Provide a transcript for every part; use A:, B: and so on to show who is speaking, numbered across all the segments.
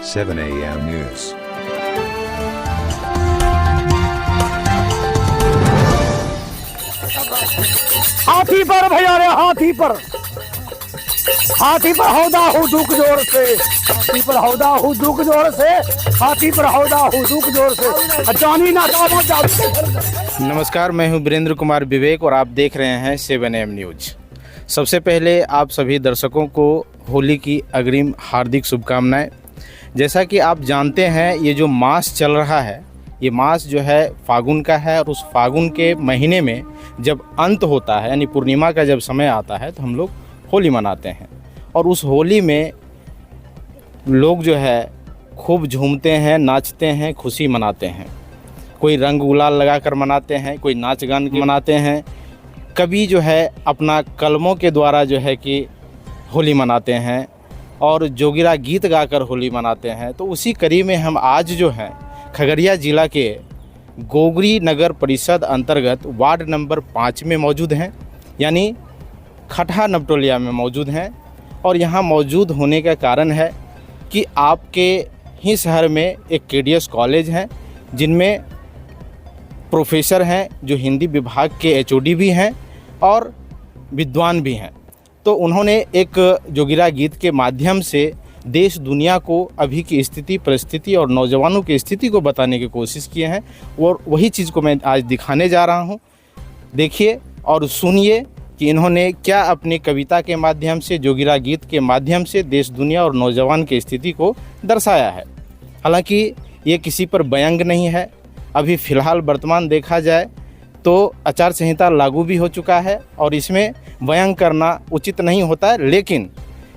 A: 7 a.m. News.
B: हाथी पर भैया रे हाथी पर हौदा हूँ दुख जोर से, हाथी पर हौदा हूँ दुख जोर से, हाथी पर हौदा हूँ दुख जोर से, जानी ना जाओ।
C: नमस्कार, मैं हूं वीरेंद्र कुमार विवेक और आप देख रहे हैं 7am न्यूज। सबसे पहले आप सभी दर्शकों को होली की अग्रिम हार्दिक शुभकामनाएं। जैसा कि आप जानते हैं, ये जो मास चल रहा है, ये मास जो है फागुन का है और उस फागुन के महीने में जब अंत होता है यानी पूर्णिमा का जब समय आता है तो हम लोग होली मनाते हैं। और उस होली में लोग जो है खूब झूमते हैं, नाचते हैं, खुशी मनाते हैं। कोई रंग गुलाल लगाकर मनाते हैं, कोई नाच गान के मनाते हैं, कभी जो है अपना कलमों के द्वारा जो है कि होली मनाते हैं और जोगिरा गीत गाकर होली मनाते हैं। तो उसी कड़ी में हम आज जो है खगड़िया ज़िला के गोगरी नगर परिषद अंतर्गत वार्ड नंबर 5 में मौजूद हैं, यानी खटहा नवटोलिया में मौजूद हैं। और यहाँ मौजूद होने का कारण है कि आपके ही शहर में एक केडीएस कॉलेज है, जिनमें प्रोफेसर हैं जो हिंदी विभाग के एचओडी भी हैं और विद्वान भी हैं। तो उन्होंने एक जोगिरा गीत के माध्यम से देश दुनिया को अभी की स्थिति परिस्थिति और नौजवानों की स्थिति को बताने की कोशिश किए हैं और वही चीज़ को मैं आज दिखाने जा रहा हूं। देखिए और सुनिए कि इन्होंने क्या अपनी कविता के माध्यम से, जोगिरा गीत के माध्यम से देश दुनिया और नौजवान की स्थिति को दर्शाया है। हालांकि ये किसी पर व्यंग नहीं है। अभी फ़िलहाल वर्तमान देखा जाए तो आचार संहिता लागू भी हो चुका है और इसमें व्यंग करना उचित नहीं होता है, लेकिन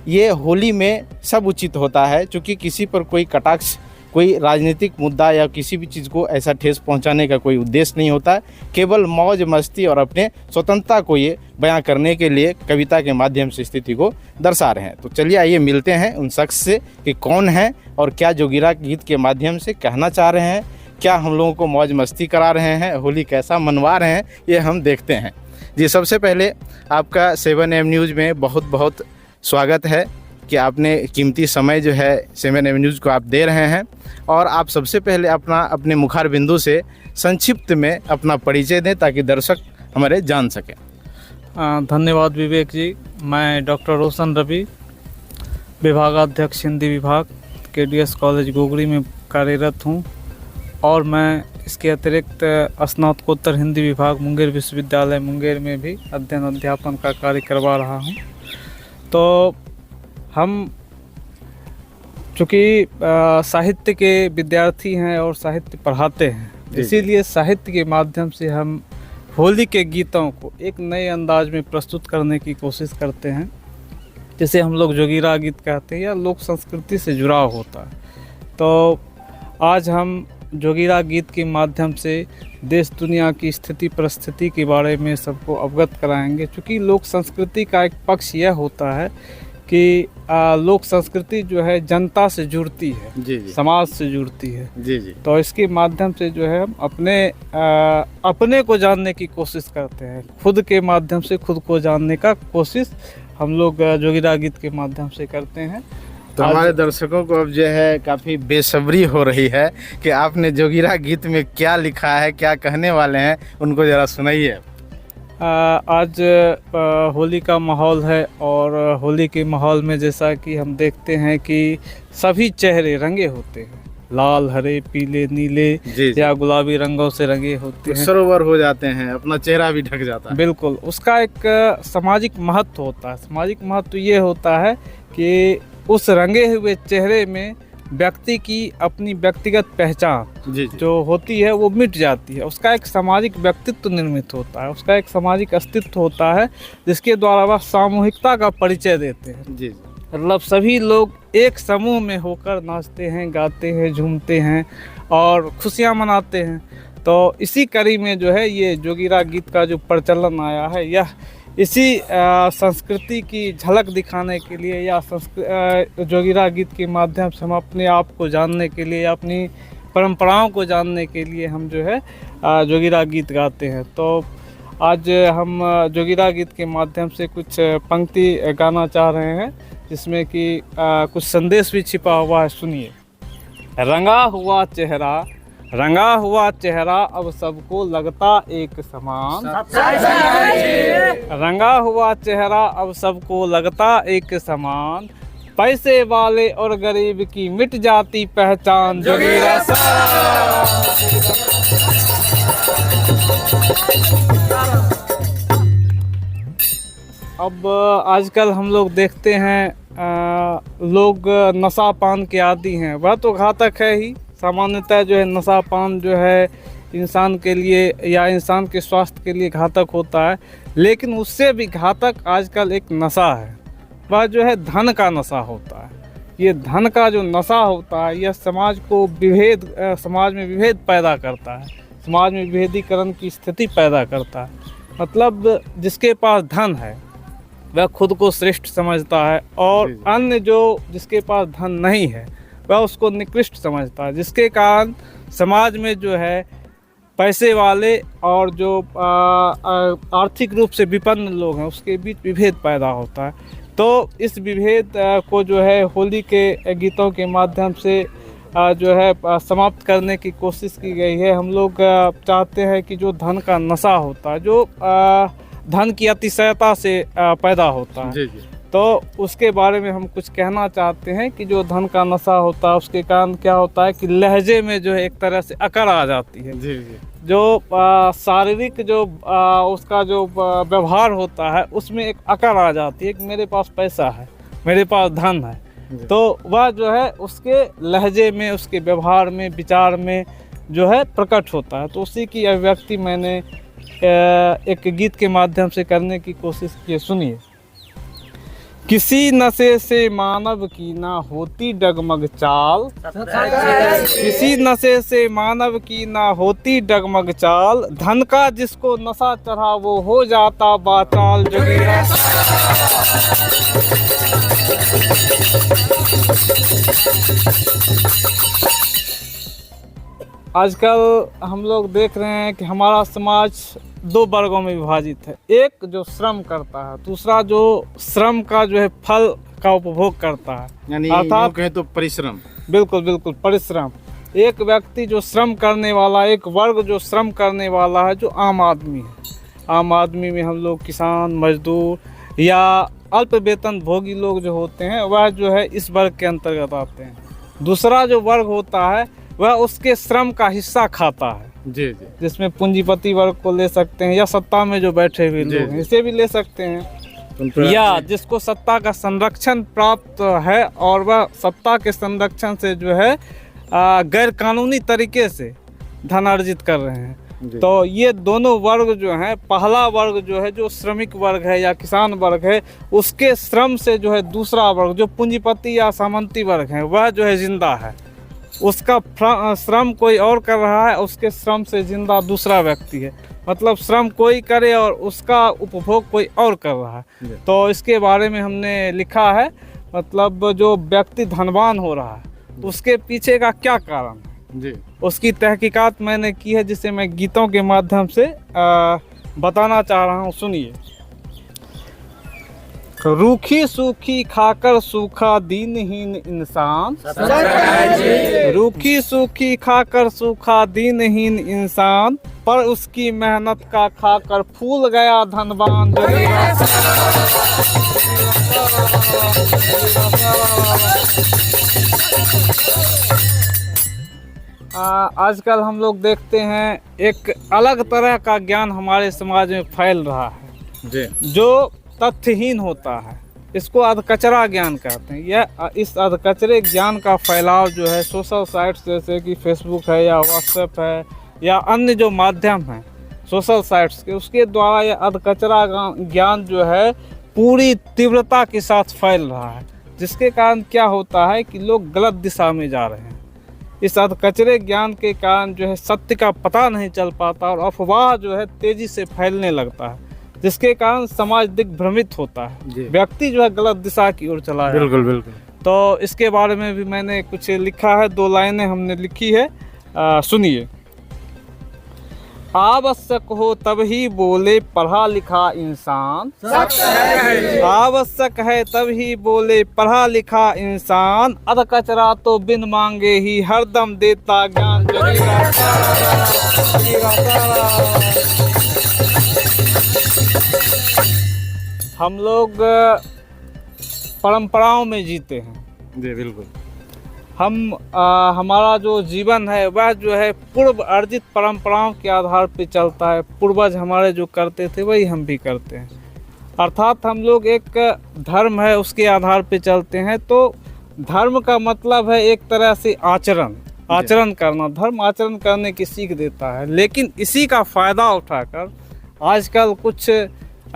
C: ये होली में सब उचित होता है, क्योंकि किसी पर कोई कटाक्ष, कोई राजनीतिक मुद्दा या किसी भी चीज़ को ऐसा ठेस पहुंचाने का कोई उद्देश्य नहीं होता है। केवल मौज मस्ती और अपने स्वतंत्रता को ये बयां करने के लिए कविता के माध्यम से स्थिति को दर्शा रहे हैं। तो चलिए आइए मिलते हैं उन शख्स से कि कौन है और क्या जोगिरा गीत के माध्यम से कहना चाह रहे हैं, क्या हम लोगों को मौज मस्ती करा रहे हैं, होली कैसा मनवा रहे हैं, ये हम देखते हैं। जी, सबसे पहले आपका 7am न्यूज़ में बहुत बहुत स्वागत है कि आपने कीमती समय जो है 7am न्यूज़ को आप दे रहे हैं। और आप सबसे पहले अपने मुखार बिंदु से संक्षिप्त में अपना परिचय दें ताकि दर्शक हमारे जान सकें।
D: धन्यवाद विवेक जी। मैं डॉक्टर रोशन रवि, विभागाध्यक्ष हिंदी विभाग, केडीएस कॉलेज गोगरी में कार्यरत हूँ और मैं इसके अतिरिक्त स्नातकोत्तर हिंदी विभाग मुंगेर विश्वविद्यालय मुंगेर में भी अध्ययन अध्यापन का कार्य करवा रहा हूँ। तो हम चूँकि साहित्य के विद्यार्थी हैं और साहित्य पढ़ाते हैं, इसीलिए साहित्य के माध्यम से हम होली के गीतों को एक नए अंदाज में प्रस्तुत करने की कोशिश करते हैं, जिसे हम लोग जोगिरा गीत कहते हैं या लोक संस्कृति से जुड़ाव होता है। तो आज हम जोगिरा गीत के माध्यम से देश दुनिया की स्थिति परिस्थिति के बारे में सबको अवगत कराएंगे। क्योंकि लोक संस्कृति का एक पक्ष यह होता है कि लोक संस्कृति जो है जनता से जुड़ती है,
C: जी जी,
D: समाज से जुड़ती है।
C: जी जी।
D: तो इसके माध्यम से जो है हम अपने को जानने की कोशिश करते हैं, खुद के माध्यम से खुद को जानने का कोशिश हम लोग जोगिरा गीत के माध्यम से करते हैं।
C: तो हमारे दर्शकों को अब जो है काफ़ी बेसब्री हो रही है कि आपने जोगिरा गीत में क्या लिखा है, क्या कहने वाले हैं, उनको ज़रा सुनाइए।
D: आज होली का माहौल है और होली के माहौल में जैसा कि हम देखते हैं कि सभी चेहरे रंगे होते हैं, लाल, हरे, पीले, नीले या गुलाबी रंगों से रंगे होते हैं,
C: सरोवर हो जाते हैं, अपना चेहरा भी ढक जाता है।
D: बिल्कुल, उसका एक सामाजिक महत्व होता है। सामाजिक महत्व ये होता है कि उस रंगे हुए चेहरे में व्यक्ति की अपनी व्यक्तिगत पहचान जो होती है वो मिट जाती है। उसका एक सामाजिक व्यक्तित्व निर्मित होता है, उसका एक सामाजिक अस्तित्व होता है, जिसके द्वारा वह सामूहिकता का परिचय देते हैं।
C: जी,
D: मतलब सभी लोग एक समूह में होकर नाचते हैं, गाते हैं, झूमते हैं और खुशियाँ मनाते हैं। तो इसी कड़ी में जो है ये जोगिरा गीत का जो प्रचलन आया है, यह इसी संस्कृति की झलक दिखाने के लिए या जोगिरा गीत के माध्यम से हम अपने आप को जानने के लिए, अपनी परंपराओं को जानने के लिए हम जो है जोगिरा गीत गाते हैं। तो आज हम जोगिरा गीत के माध्यम से कुछ पंक्ति गाना चाह रहे हैं, जिसमें कि कुछ संदेश भी छिपा हुआ है। सुनिए। रंगा हुआ चेहरा अब सबको लगता एक समान। रंगा हुआ चेहरा अब सबको लगता एक समान, पैसे वाले और गरीब की मिट जाती पहचान। जोगीरा अब आजकल हम लोग देखते हैं लोग नशा पान के आदी हैं। वह तो घातक है ही, सामान्यतः जो है नशा पान जो है इंसान के लिए या इंसान के स्वास्थ्य के लिए घातक होता है, लेकिन उससे भी घातक आजकल एक नशा है, वह जो है धन का नशा होता है। ये धन का जो नशा होता है यह समाज में विभेद पैदा करता है, समाज में विभेदीकरण की स्थिति पैदा करता है। मतलब जिसके पास धन है वह खुद को श्रेष्ठ समझता है और अन्य जो जिसके पास धन नहीं है वह उसको निकृष्ट समझता है, जिसके कारण समाज में जो है पैसे वाले और जो आर्थिक रूप से विपन्न लोग हैं उसके बीच विभेद पैदा होता है। तो इस विभेद को जो है होली के गीतों के माध्यम से जो है समाप्त करने की कोशिश की गई है। हम लोग चाहते हैं कि जो धन का नशा होता है, जो धन की अतिशयता से पैदा होता है,
C: जी जी,
D: तो उसके बारे में हम कुछ कहना चाहते हैं कि जो धन का नशा होता है उसके कारण क्या होता है कि लहजे में जो है एक तरह से अकड़ आ जाती है।
C: जी जी,
D: जो शारीरिक जो उसका जो व्यवहार होता है उसमें एक अकड़ आ जाती है कि मेरे पास पैसा है, मेरे पास धन है, तो वह जो है उसके लहजे में, उसके व्यवहार में, विचार में जो है प्रकट होता है। तो उसी की अभिव्यक्ति मैंने एक गीत के माध्यम से करने की कोशिश की है। सुनिए। किसी नशे से मानव की ना होती डगमग चाल, किसी नशे से मानव की ना होती डगमग चाल, धन का जिसको नशा चढ़ा वो हो जाता बाचाल। जोगीरा आजकल हम लोग देख रहे हैं कि हमारा समाज दो वर्गों में विभाजित है। एक जो श्रम करता है, दूसरा जो श्रम का जो है फल का उपभोग करता है,
C: यानी
D: अर्थात
C: कहें तो परिश्रम।
D: बिल्कुल बिल्कुल परिश्रम। एक व्यक्ति जो श्रम करने वाला, एक वर्ग जो श्रम करने वाला है, जो आम आदमी है। आम आदमी में हम लोग किसान, मजदूर या अल्प वेतन भोगी लोग जो होते हैं वह जो है इस वर्ग के अंतर्गत आते हैं। दूसरा जो वर्ग होता है वह उसके श्रम का हिस्सा खाता है,
C: जी जी,
D: जिसमें पूंजीपति वर्ग को ले सकते हैं या सत्ता में जो बैठे हुए लोग हैं इसे भी ले सकते हैं, या जिसको सत्ता का संरक्षण प्राप्त है और वह सत्ता के संरक्षण से जो है गैर कानूनी तरीके से धन अर्जित कर रहे हैं। तो ये दोनों वर्ग जो हैं, पहला वर्ग जो है जो श्रमिक वर्ग है या किसान वर्ग है, उसके श्रम से जो है दूसरा वर्ग जो पूंजीपति या सामंती वर्ग है वह जो है जिंदा है। उसका श्रम कोई और कर रहा है, उसके श्रम से जिंदा दूसरा व्यक्ति है। मतलब श्रम कोई करे और उसका उपभोग कोई और कर रहा है। तो इसके बारे में हमने लिखा है, मतलब जो व्यक्ति धनवान हो रहा है उसके पीछे का क्या कारण है
C: जी,
D: उसकी तहकीकात मैंने की है, जिसे मैं गीतों के माध्यम से बताना चाह रहा हूँ। सुनिए। रूखी सूखी खाकर सूखा दीनहीन इंसान, रूखी सूखी खाकर सूखा दीनहीन इंसान, पर उसकी मेहनत का खाकर फूल गया धनवान। आजकल हम लोग देखते हैं एक अलग तरह का ज्ञान हमारे समाज में फैल रहा है
C: जी,
D: जो तथ्यहीन होता है। इसको अधकचरा ज्ञान कहते हैं। यह इस अधकचरे ज्ञान का फैलाव जो है सोशल साइट्स जैसे कि फेसबुक है या व्हाट्सएप है या अन्य जो माध्यम हैं सोशल साइट्स के, उसके द्वारा यह अधकचरा ज्ञान जो है पूरी तीव्रता के साथ फैल रहा है, जिसके कारण क्या होता है कि लोग गलत दिशा में जा रहे हैं। इस अधकचरे ज्ञान के कारण जो है सत्य का पता नहीं चल पाता और अफवाह जो है तेजी से फैलने लगता है, जिसके कारण समाज दिग्भ्रमित होता है, व्यक्ति जो है गलत दिशा की ओर चला है।
C: बिल्कुल बिल्कुल।
D: तो इसके बारे में भी मैंने कुछ लिखा है, 2 लाइनें हमने लिखी है, सुनिए। आवश्यक हो तभी बोले पढ़ा लिखा इंसान, आवश्यक है तभी बोले पढ़ा लिखा इंसान, अध कचरा तो बिन मांगे ही हरदम देता ज्ञान। हम लोग परंपराओं में जीते हैं
C: जी बिल्कुल।
D: हमारा जो जीवन है वह जो है पूर्व अर्जित परंपराओं के आधार पर चलता है। पूर्वज हमारे जो करते थे वही हम भी करते हैं, अर्थात हम लोग एक धर्म है उसके आधार पर चलते हैं। तो धर्म का मतलब है एक तरह से आचरण करना। धर्म आचरण करने की सीख देता है, लेकिन इसी का फ़ायदा उठाकर आजकल कुछ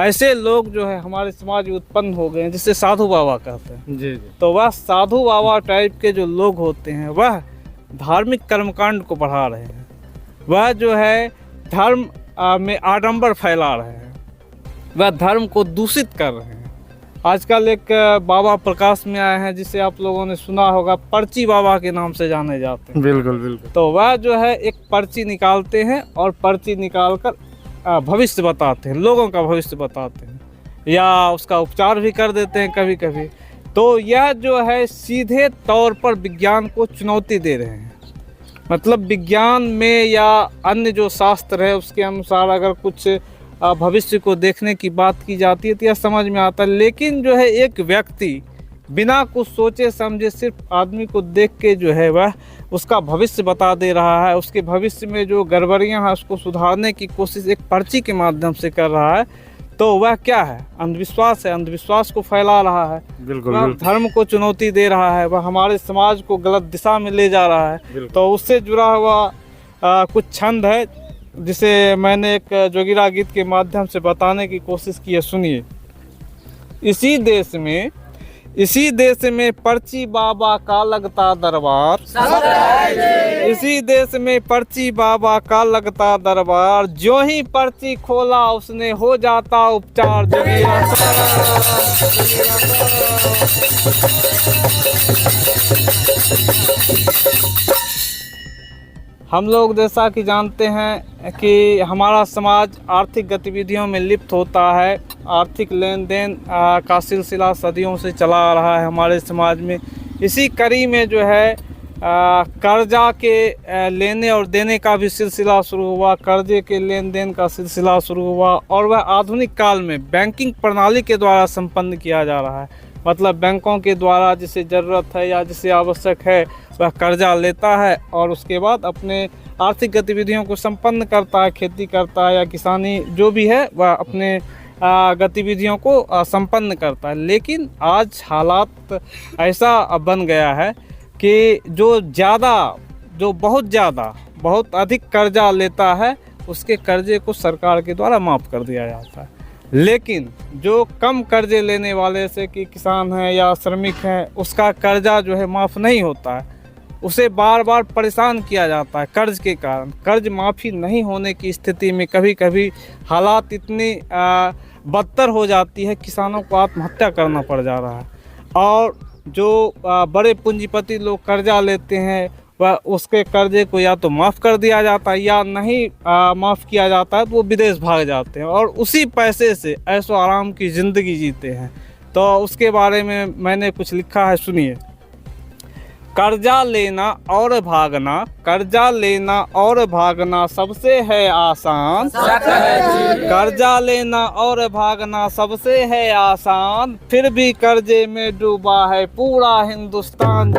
D: ऐसे लोग जो है हमारे समाज में उत्पन्न हो गए हैं जिसे साधु बाबा कहते हैं।
C: जी।
D: तो वह साधु बाबा टाइप के जो लोग होते हैं वह धार्मिक कर्मकांड को बढ़ा रहे हैं, वह जो है धर्म में आडंबर फैला रहे हैं, वह धर्म को दूषित कर रहे हैं। आजकल एक बाबा प्रकाश में आए हैं जिसे आप लोगों ने सुना होगा, पर्ची बाबा के नाम से जाने जाते हैं।
C: बिल्कुल बिल्कुल।
D: तो वह जो है एक पर्ची निकालते हैं और पर्ची निकाल कर भविष्य बताते हैं, लोगों का भविष्य बताते हैं या उसका उपचार भी कर देते हैं कभी कभी। तो यह जो है सीधे तौर पर विज्ञान को चुनौती दे रहे हैं। मतलब विज्ञान में या अन्य जो शास्त्र है उसके अनुसार अगर कुछ भविष्य को देखने की बात की जाती है तो यह समझ में आता है, लेकिन जो है एक व्यक्ति बिना कुछ सोचे समझे सिर्फ आदमी को देख के जो है वह उसका भविष्य बता दे रहा है, उसके भविष्य में जो गड़बड़ियां हैं उसको सुधारने की कोशिश एक पर्ची के माध्यम से कर रहा है। तो वह क्या है? अंधविश्वास है, अंधविश्वास को फैला रहा है।
C: बिल्कुल,
D: वह
C: बिल्कुल।
D: धर्म को चुनौती दे रहा है, वह हमारे समाज को गलत दिशा में ले जा रहा है। तो उससे जुड़ा हुआ कुछ छंद है जिसे मैंने एक जोगिरा गीत के माध्यम से बताने की कोशिश की है, सुनिए। इसी देश में पर्ची बाबा का लगता दरबार, इसी देश में पर्ची बाबा का लगता दरबार, जो ही पर्ची खोला उसने हो जाता उपचार। हम लोग जैसा कि जानते हैं कि हमारा समाज आर्थिक गतिविधियों में लिप्त होता है। आर्थिक लेन देन का सिलसिला सदियों से चला आ रहा है हमारे समाज में। इसी कड़ी में जो है कर्जा के लेने और देने का भी सिलसिला शुरू हुआ, कर्जे के लेन देन का सिलसिला शुरू हुआ, और वह आधुनिक काल में बैंकिंग प्रणाली के द्वारा संपन्न किया जा रहा है। मतलब बैंकों के द्वारा जिसे ज़रूरत है या जिसे आवश्यक है वह कर्जा लेता है और उसके बाद अपने आर्थिक गतिविधियों को संपन्न करता है, खेती करता है या किसानी जो भी है वह अपने गतिविधियों को संपन्न करता है। लेकिन आज हालात ऐसा बन गया है कि जो बहुत अधिक कर्जा लेता है उसके कर्जे को सरकार के द्वारा माफ़ कर दिया जाता है, लेकिन जो कम कर्जे लेने वाले से कि किसान हैं या श्रमिक हैं उसका कर्जा जो है माफ़ नहीं होता है, उसे बार बार परेशान किया जाता है कर्ज के कारण। कर्ज माफ़ी नहीं होने की स्थिति में कभी कभी हालात इतनी बदतर हो जाती है, किसानों को आत्महत्या करना पड़ जा रहा है। और जो बड़े पूंजीपति लोग कर्जा लेते हैं वह उसके कर्जे को या तो माफ़ कर दिया जाता है या नहीं माफ़ किया जाता है तो वो विदेश भाग जाते हैं और उसी पैसे से ऐशो आराम की ज़िंदगी जीते हैं। तो उसके बारे में मैंने कुछ लिखा है, सुनिए। कर्जा लेना और भागना, कर्जा लेना और भागना सबसे है आसान, कर्जा लेना और भागना सबसे है आसान, फिर भी कर्जे में डूबा है पूरा हिंदुस्तान।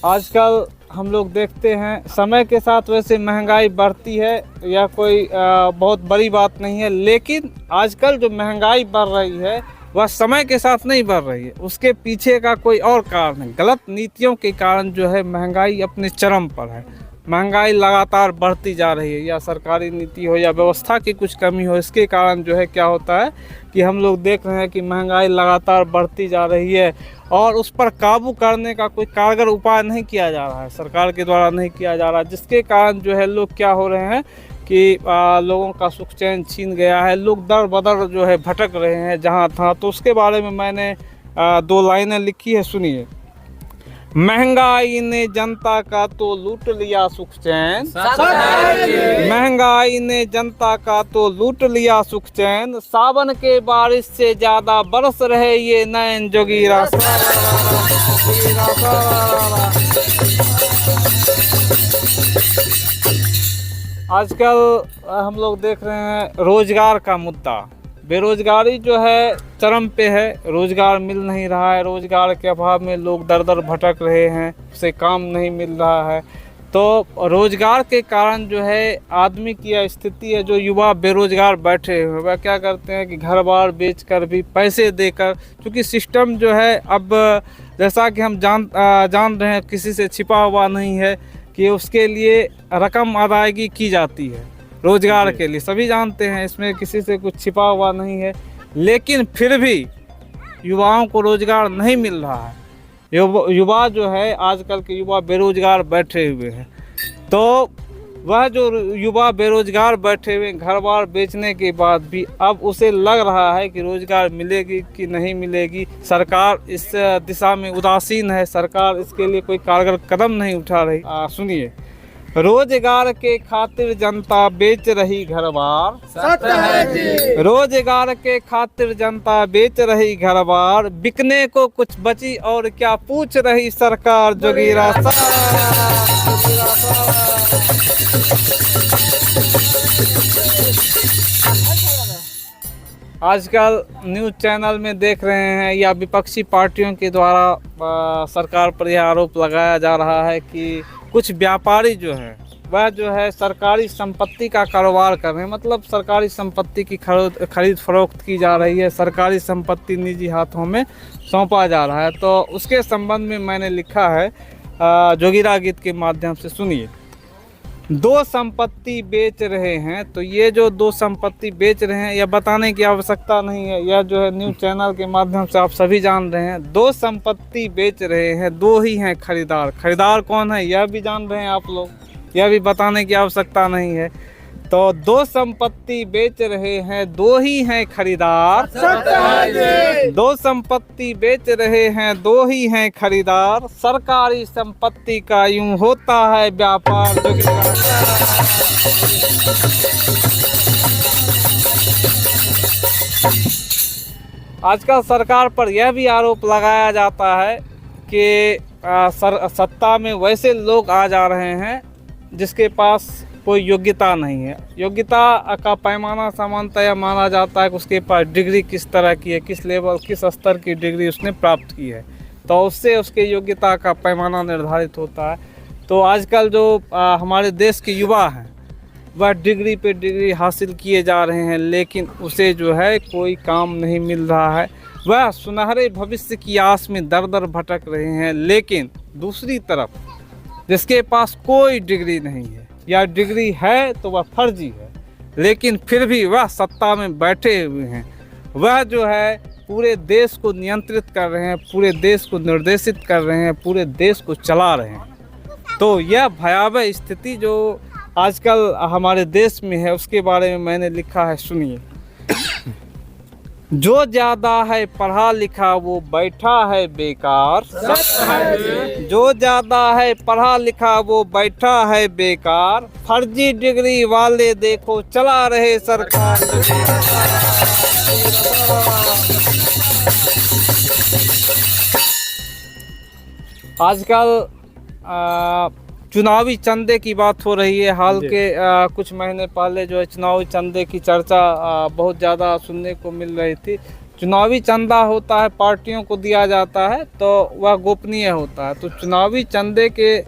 D: आजकल हम लोग देखते हैं समय के साथ वैसे महंगाई बढ़ती है या कोई बहुत बड़ी बात नहीं है, लेकिन आजकल जो महंगाई बढ़ रही है वह समय के साथ नहीं बढ़ रही है, उसके पीछे का कोई और कारण है। गलत नीतियों के कारण जो है महंगाई अपने चरम पर है। महंगाई लगातार बढ़ती जा रही है, या सरकारी नीति हो या व्यवस्था की कुछ कमी हो, इसके कारण जो है क्या होता है कि हम लोग देख रहे हैं कि महंगाई लगातार बढ़ती जा रही है और उस पर काबू करने का कोई कारगर उपाय नहीं किया जा रहा है, सरकार के द्वारा नहीं किया जा रहा है, जिसके कारण जो है लोग क्या हो रहे हैं कि लोगों का सुख चैन छीन गया है। लोग दर बदर जो है भटक रहे हैं जहाँ था। तो उसके बारे में मैंने दो लाइनें लिखी है, सुनिए। महंगाई ने जनता का तो लूट लिया सुख चैन, महंगाई ने जनता का तो लूट लिया सुख चैन, सावन के बारिश से ज्यादा बरस रहे ये नैन जोगीरा। आजकल हम लोग देख रहे हैं रोजगार का मुद्दा, बेरोजगारी जो है चरम पे है, रोजगार मिल नहीं रहा है, रोजगार के अभाव में लोग दर दर भटक रहे हैं, उसे काम नहीं मिल रहा है। तो रोजगार के कारण जो है आदमी की यह स्थिति है, जो युवा बेरोजगार बैठे हुए वह क्या करते हैं कि घर बार बेच कर भी पैसे देकर, क्योंकि सिस्टम जो है अब जैसा कि हम जान रहे हैं, किसी से छिपा हुआ नहीं है कि उसके लिए रकम अदायगी की जाती है रोजगार के लिए, सभी जानते हैं, इसमें किसी से कुछ छिपा हुआ नहीं है। लेकिन फिर भी युवाओं को रोजगार नहीं मिल रहा है, युवा जो है आजकल के युवा बेरोजगार बैठे हुए हैं। तो वह जो युवा बेरोजगार बैठे हुए घर बार बेचने के बाद भी अब उसे लग रहा है कि रोजगार मिलेगी कि नहीं मिलेगी, सरकार इस दिशा में उदासीन है, सरकार इसके लिए कोई कारगर कदम नहीं उठा रही। सुनिए, रोजगार के खातिर जनता बेच रही घर बार, रोजगार के खातिर जनता बेच रही घर बार, बिकने को कुछ बची और क्या पूछ रही सरकार जोगीरा। आजकल न्यूज़ चैनल में देख रहे हैं या विपक्षी पार्टियों के द्वारा सरकार पर यह आरोप लगाया जा रहा है कि कुछ व्यापारी जो है वह जो है सरकारी संपत्ति का कारोबार कर रहे हैं, मतलब सरकारी संपत्ति की खरीद फरोख्त की जा रही है, सरकारी संपत्ति निजी हाथों में सौंपा जा रहा है। तो उसके संबंध में मैंने लिखा है जोगीरा गीत के माध्यम से, सुनिए। दो संपत्ति बेच रहे हैं, तो ये जो दो संपत्ति बेच रहे हैं यह बताने की आवश्यकता नहीं है, यह जो है न्यूज़ चैनल के माध्यम से आप सभी जान रहे हैं। दो संपत्ति बेच रहे हैं, दो ही हैं खरीदार, खरीदार कौन है यह भी जान रहे हैं आप लोग, यह भी बताने की आवश्यकता नहीं है। तो दो संपत्ति बेच रहे हैं, दो ही हैं खरीदार, दो संपत्ति बेच रहे हैं, दो ही हैं खरीदार, सरकारी संपत्ति का यूं होता है व्यापार। आजकल सरकार पर यह भी आरोप लगाया जाता है कि सत्ता में वैसे लोग आ जा रहे हैं जिसके पास कोई योग्यता नहीं है। योग्यता का पैमाना सामान्यतः माना जाता है कि उसके पास डिग्री किस तरह की है, किस लेवल किस स्तर की डिग्री उसने प्राप्त की है, तो उससे उसके योग्यता का पैमाना निर्धारित होता है। तो आजकल जो हमारे देश के युवा हैं वह डिग्री पे डिग्री हासिल किए जा रहे हैं, लेकिन उसे जो है कोई काम नहीं मिल रहा है, वह सुनहरे भविष्य की आस में दर दर भटक रहे हैं। लेकिन दूसरी तरफ जिसके पास कोई डिग्री नहीं है या डिग्री है तो वह फर्जी है, लेकिन फिर भी वह सत्ता में बैठे हुए हैं, वह जो है पूरे देश को नियंत्रित कर रहे हैं, पूरे देश को निर्देशित कर रहे हैं, पूरे देश को चला रहे हैं। तो यह भयावह स्थिति जो आजकल हमारे देश में है उसके बारे में मैंने लिखा है, सुनिए। जो ज्यादा है पढ़ा लिखा वो बैठा है बेकार, जो ज्यादा है पढ़ा लिखा वो बैठा है बेकार, फर्जी डिग्री वाले देखो चला रहे सरकार। आजकल चुनावी चंदे की बात हो रही है। हाल के कुछ महीने पहले जो है चुनावी चंदे की चर्चा बहुत ज़्यादा सुनने को मिल रही थी। चुनावी चंदा होता है, पार्टियों को दिया जाता है तो वह गोपनीय होता है। तो चुनावी चंदे के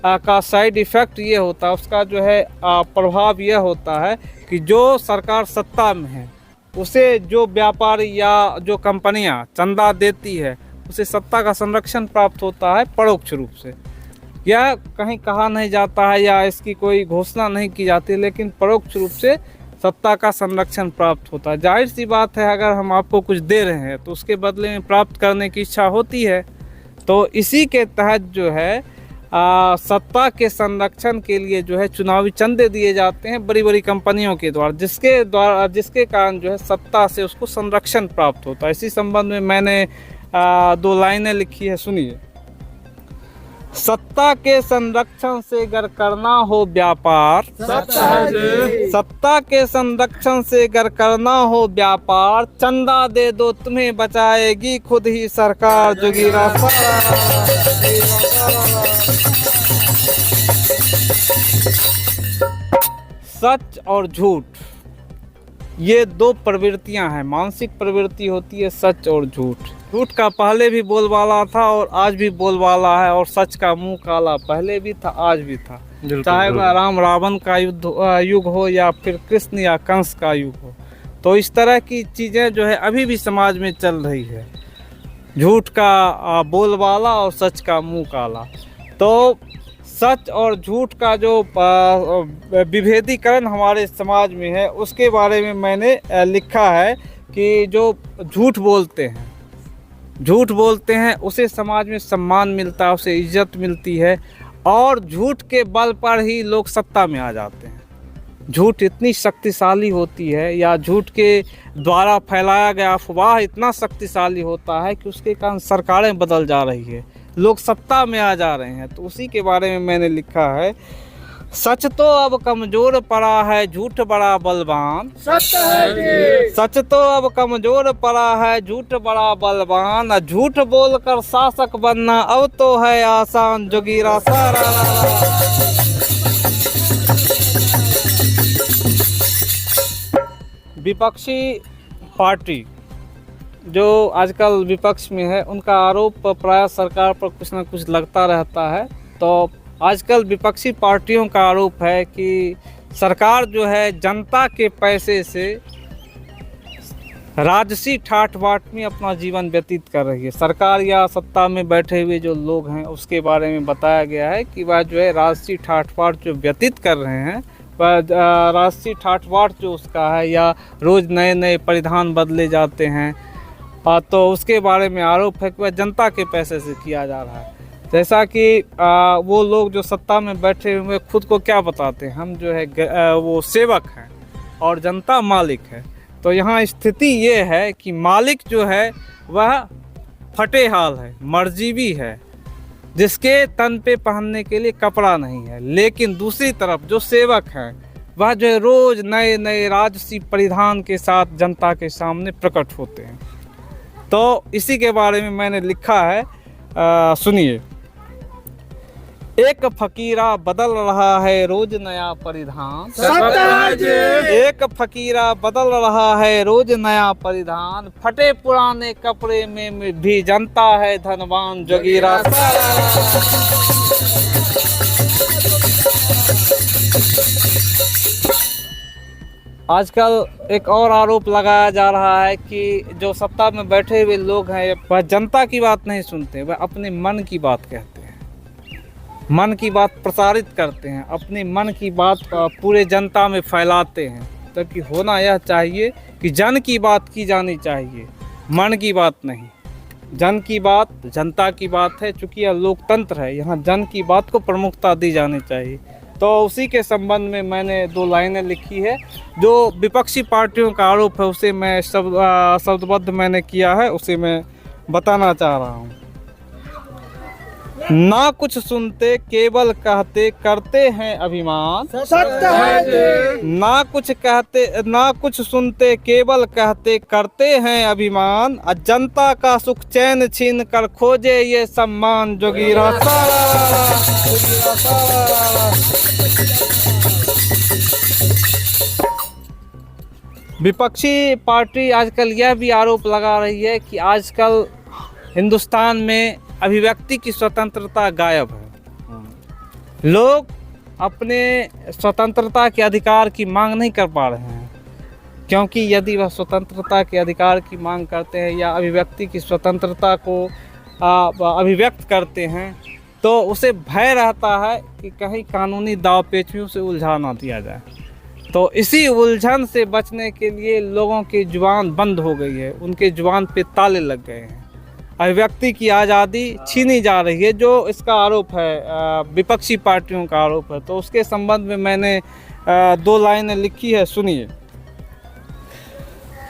D: का साइड इफ़ेक्ट ये होता है, उसका जो है प्रभाव यह होता है कि जो सरकार सत्ता में है उसे जो व्यापारी या जो कंपनियां चंदा देती है उसे सत्ता का संरक्षण प्राप्त होता है परोक्ष रूप से। यह कहीं कहा नहीं जाता है या इसकी कोई घोषणा नहीं की जाती, लेकिन परोक्ष रूप से सत्ता का संरक्षण प्राप्त होता है। जाहिर सी बात है, अगर हम आपको कुछ दे रहे हैं तो उसके बदले में प्राप्त करने की इच्छा होती है। तो इसी के तहत जो है सत्ता के संरक्षण के लिए जो है चुनावी चंदे दिए जाते हैं बड़ी बड़ी कंपनियों के द्वारा, जिसके कारण जो है सत्ता से उसको संरक्षण प्राप्त होता है। इसी संबंध में मैंने दो लाइनें लिखी है, सुनिए। सत्ता के संरक्षण से अगर करना हो व्यापार, सत्ता के संरक्षण से अगर करना हो व्यापार, चंदा दे दो तुम्हें बचाएगी खुद ही सरकार। जोगीरा सच और झूठ, ये दो प्रवृत्तियां हैं, मानसिक प्रवृत्ति होती है सच और झूठ। झूठ का पहले भी बोलबाला था और आज भी बोलबाला है, और सच का मुंह काला पहले भी था आज भी था। चाहे वह राम रावण का युग हो या फिर कृष्ण या कंस का युग हो, तो इस तरह की चीज़ें जो है अभी भी समाज में चल रही है। झूठ का बोलबाला और सच का मुंह काला। तो सच और झूठ का जो विभेदीकरण हमारे समाज में है, उसके बारे में मैंने लिखा है कि जो झूठ बोलते हैं उसे समाज में सम्मान मिलता है, उसे इज्जत मिलती है, और झूठ के बल पर ही लोग सत्ता में आ जाते हैं। झूठ इतनी शक्तिशाली होती है, या झूठ के द्वारा फैलाया गया अफवाह इतना शक्तिशाली होता है कि उसके कारण सरकारें बदल जा रही है, लोग सत्ता में आ जा रहे हैं। तो उसी के बारे में मैंने लिखा है, सच तो अब कमजोर पड़ा है, झूठ बड़ा बलवान। सच तो अब कमजोर पड़ा है, झूठ बड़ा बलवान। झूठ बोलकर शासक बनना अब तो है आसान। जोगीरा सारा विपक्षी पार्टी जो आजकल विपक्ष में है, उनका आरोप प्राय सरकार पर कुछ ना कुछ लगता रहता है। तो आजकल विपक्षी पार्टियों का आरोप है कि सरकार जो है जनता के पैसे से राजसी ठाठ बाट में अपना जीवन व्यतीत कर रही है। सरकार या सत्ता में बैठे हुए जो लोग हैं उसके बारे में बताया गया है कि वह जो है राजसी ठाठ बाट जो व्यतीत कर रहे हैं, वह राजसी ठाठ बाट जो उसका है, या रोज़ नए नए परिधान बदले जाते हैं, तो उसके बारे में आरोप है कि वह जनता के पैसे से किया जा रहा है। जैसा कि वो लोग जो सत्ता में बैठे हुए खुद को क्या बताते हैं, हम जो है वो सेवक हैं और जनता मालिक है। तो यहाँ स्थिति ये है कि मालिक जो है वह फटे हाल है, मर्जीवी है, जिसके तन पे पहनने के लिए कपड़ा नहीं है। लेकिन दूसरी तरफ जो सेवक हैं वह जो है रोज़ नए नए राजसी परिधान के साथ जनता के सामने प्रकट होते हैं। तो इसी के बारे में मैंने लिखा है, सुनिए। एक फकीरा बदल रहा है रोज नया परिधान। एक फकीरा बदल रहा है रोज नया परिधान। फटे पुराने कपड़े में भी जनता है धनवान। जोगीरा आजकल एक और आरोप लगाया जा रहा है कि जो सत्ता में बैठे हुए लोग हैं वह जनता की बात नहीं सुनते, वह अपने मन की बात कहते हैं, मन की बात प्रसारित करते हैं, अपने मन की बात पूरे जनता में फैलाते हैं। तब होना यह चाहिए कि जन की बात की जानी चाहिए, मन की बात नहीं। जन की बात जनता की बात है, चूँकि यह लोकतंत्र है, यहाँ जन की बात को प्रमुखता दी जानी चाहिए। तो उसी के संबंध में मैंने दो लाइनें लिखी है। जो विपक्षी पार्टियों का आरोप है उसे मैं शब्दबद्ध मैंने किया है, उसे मैं बताना चाह रहा हूँ। ना कुछ सुनते केवल कहते करते हैं अभिमान।
B: सत्य है।
D: ना कुछ कहते ना कुछ सुनते केवल कहते करते हैं अभिमान। जनता का सुख चैन छीन कर खोजे ये सम्मान। जोगीरा विपक्षी पार्टी आजकल यह भी आरोप लगा रही है कि आजकल हिंदुस्तान में अभिव्यक्ति की स्वतंत्रता गायब है। लोग अपने स्वतंत्रता के अधिकार की मांग नहीं कर पा रहे हैं, क्योंकि यदि वह स्वतंत्रता के अधिकार की मांग करते हैं या अभिव्यक्ति की स्वतंत्रता को अभिव्यक्त करते हैं तो उसे भय रहता है कि कहीं कानूनी दाव पेचियों से उलझा ना दिया जाए। तो इसी उलझन से बचने के लिए लोगों की जुबान बंद हो गई है, उनके जुबान पे ताले लग गए हैं, अभिव्यक्ति की आज़ादी छीनी जा रही है, जो इसका आरोप है, विपक्षी पार्टियों का आरोप है। तो उसके संबंध में मैंने दो लाइनें लिखी है, सुनिए।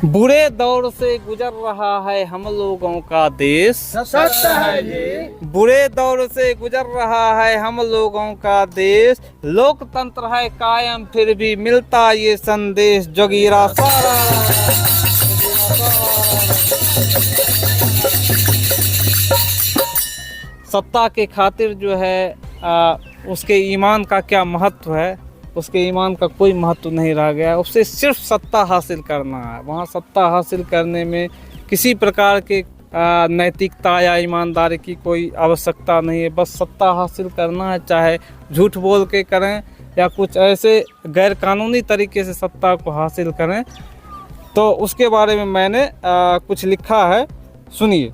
D: बुरे दौर से गुजर रहा है हम लोगों का देश,
B: सत्य है जी।
D: बुरे दौर से गुजर रहा है हम लोगों का देश, लोकतंत्र है कायम फिर भी मिलता ये संदेश, जोगीरा सारा। सत्ता के खातिर जो है उसके ईमान का क्या महत्व है, उसके ईमान का कोई महत्व नहीं रह गया। उससे सिर्फ सत्ता हासिल करना है। वहाँ सत्ता हासिल करने में किसी प्रकार के नैतिकता या ईमानदारी की कोई आवश्यकता नहीं है। बस सत्ता हासिल करना है, चाहे झूठ बोल के करें या कुछ ऐसे गैर कानूनी तरीके से सत्ता को हासिल करें। तो उसके बारे में मैंने कुछ लिखा है, सुनिए।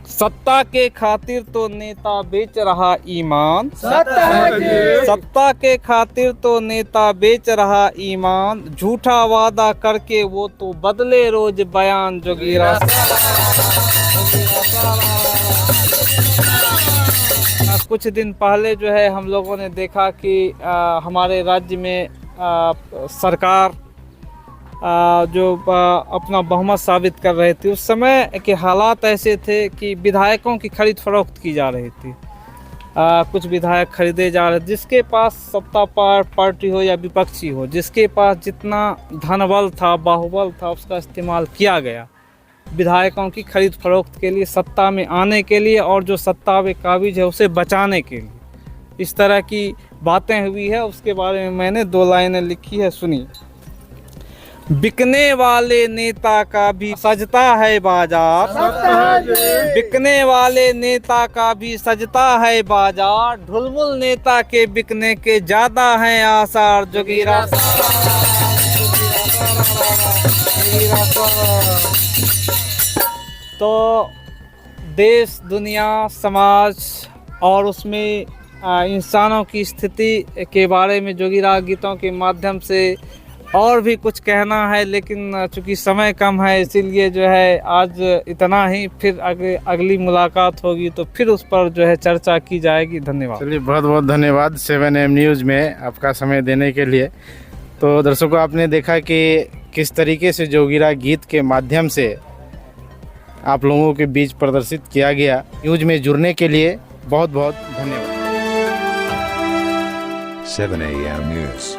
D: सत्ता के खातिर तो नेता बेच रहा ईमान,
B: सत्य है जी।
D: सत्ता के खातिर तो नेता बेच रहा ईमान, झूठा वादा करके वो तो बदले रोज बयान, जोगीरा। कुछ दिन पहले जो है हम लोगों ने देखा कि हमारे राज्य में सरकार जो अपना बहुमत साबित कर रहे थे, उस समय के हालात ऐसे थे कि विधायकों की खरीद फरोख्त की जा रही थी। कुछ विधायक खरीदे जा रहे, जिसके पास सत्ता पार्टी हो या विपक्षी हो, जिसके पास जितना धनबल था, बाहुबल था, उसका इस्तेमाल किया गया विधायकों की खरीद फरोख्त के लिए, सत्ता में आने के लिए और जो सत्ता में काबिज है उसे बचाने के लिए। इस तरह की बातें हुई है, उसके बारे में मैंने 2 लाइनें लिखी है, सुनिए। बिकने वाले नेता का भी सजता है बाजार, बिकने वाले नेता का भी सजता है बाजार, ढुलमुल नेता के बिकने के ज्यादा हैं आसार, जोगीरा। तो देश, दुनिया, समाज और उसमें इंसानों की स्थिति के बारे में जोगीरा गीतों के माध्यम से और भी कुछ कहना है, लेकिन चूंकि समय कम है इसीलिए जो है आज इतना ही। फिर अगली मुलाकात होगी तो फिर उस पर जो है चर्चा की जाएगी। धन्यवाद।
C: चलिए, बहुत बहुत धन्यवाद 7am न्यूज़ में आपका समय देने के लिए। तो दर्शकों, आपने देखा कि किस तरीके से जोगीरा गीत के माध्यम से आप लोगों के बीच प्रदर्शित किया गया। न्यूज़ में जुड़ने के लिए बहुत बहुत धन्यवाद।
A: 7am News।